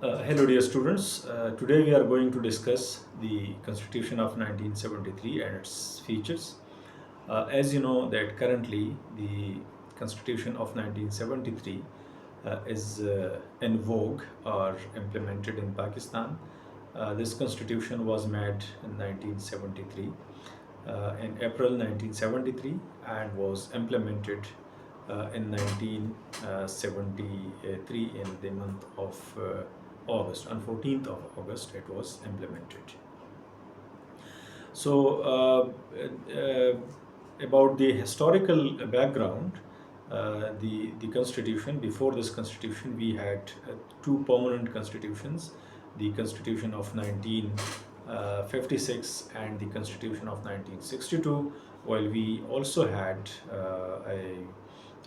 Hello dear students, today we are going to discuss the Constitution of 1973 and its features. As you know that currently the Constitution of 1973 is in vogue or implemented in Pakistan. This constitution was made in 1973, in April 1973, and was implemented in 1973 in the month of August. On 14th of August it was implemented. So about the historical background, the constitution, before this constitution we had two permanent constitutions, the constitution of 1956 and the constitution of 1962, while we also had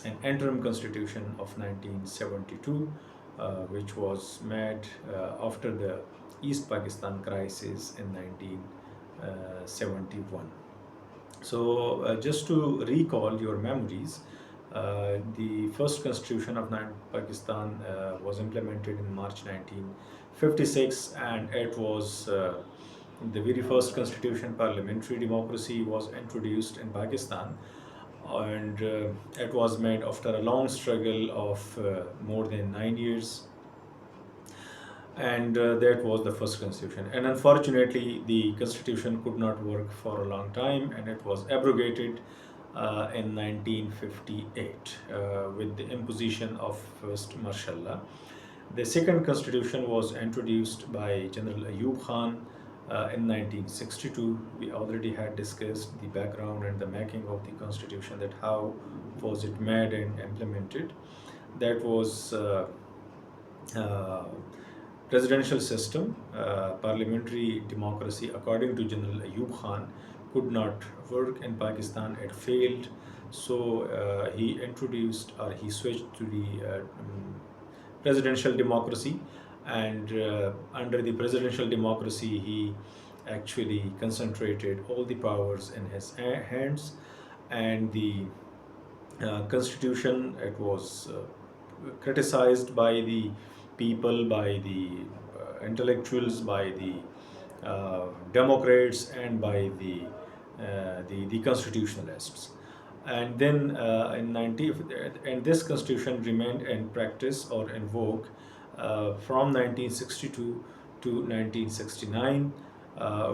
an interim constitution of 1972, which was made after the East Pakistan crisis in 1971. So just to recall your memories, the first constitution of Pakistan was implemented in March 1956, and it was the very first constitution. Parliamentary democracy was introduced in Pakistan, and it was made after a long struggle of more than 9 years, and that was the first constitution. And unfortunately the constitution could not work for a long time, and it was abrogated in 1958 with the imposition of first martial law. The second constitution was introduced by General Ayub Khan in 1962. We already had discussed the background and the making of the constitution, that how was it made and implemented. That was presidential system. Parliamentary democracy, according to General Ayub Khan, could not work in Pakistan. It failed. So he introduced, or he switched to the presidential democracy, and under the presidential democracy he actually concentrated all the powers in his hands. And the constitution, it was criticized by the people, by the intellectuals, by the Democrats, and by the constitutionalists. And then and this constitution remained in practice or in vogue from 1962 to 1969.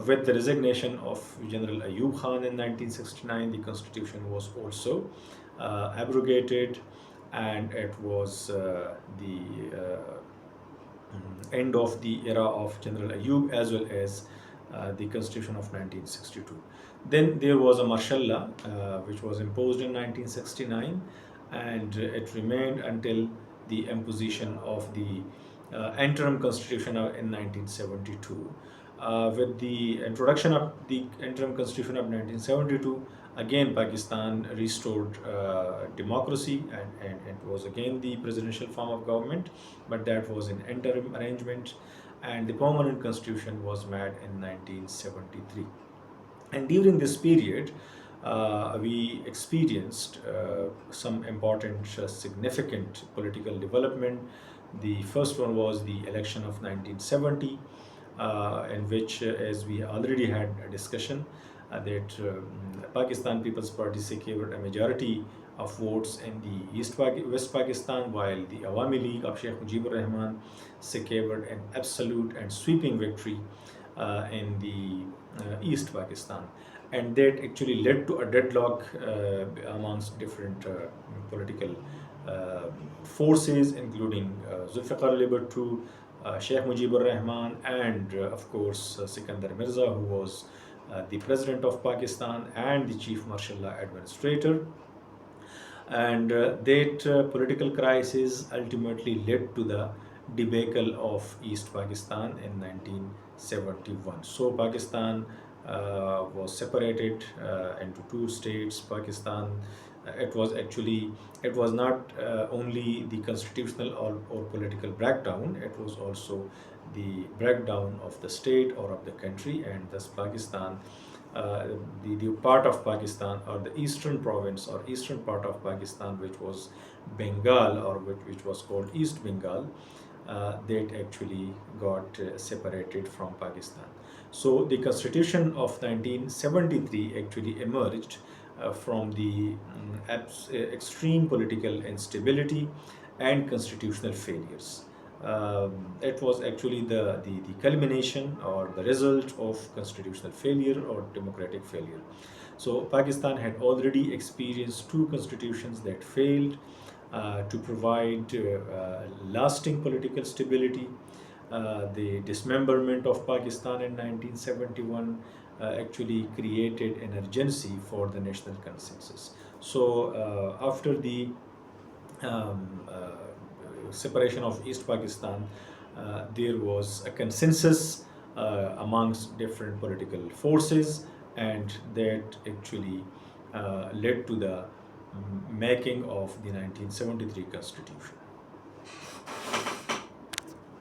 With the resignation of General Ayub Khan in 1969, the constitution was also abrogated, and it was the end of the era of General Ayub, as well as the constitution of 1962. Then there was a martial law which was imposed in 1969, and it remained until the imposition of the interim constitution in 1972. With the introduction of the interim constitution of 1972, again Pakistan restored democracy, and it was again the presidential form of government, but that was an interim arrangement, and the permanent constitution was made in 1973. And during this period, we experienced some important, significant political development. The first one was the election of 1970, in which, as we already had a discussion, that Pakistan People's Party secured a majority of votes in the West Pakistan, while the Awami League of Sheikh Mujibur Rahman secured an absolute and sweeping victory in the East Pakistan. And that actually led to a deadlock amongst different political forces, including Zulfikar Ali Bhutto, Sheikh Mujibur Rahman, and of course Sikandar Mirza, who was the President of Pakistan and the Chief Martial Law Administrator. And that political crisis ultimately led to the debacle of East Pakistan in 1971. So Pakistan was separated into two states. Pakistan, it was not only the constitutional or political breakdown, it was also the breakdown of the state or of the country. And thus Pakistan, the part of Pakistan, or the eastern province or eastern part of Pakistan, which was Bengal, or which was called East Bengal, that actually got separated from Pakistan. So the Constitution of 1973 actually emerged from the extreme political instability and constitutional failures. It was actually the culmination or the result of constitutional failure or democratic failure. So Pakistan had already experienced two constitutions that failed to provide lasting political stability. The dismemberment of Pakistan in 1971 actually created an urgency for the national consensus. So after the separation of East Pakistan, there was a consensus amongst different political forces, and that actually led to the making of the 1973 constitution.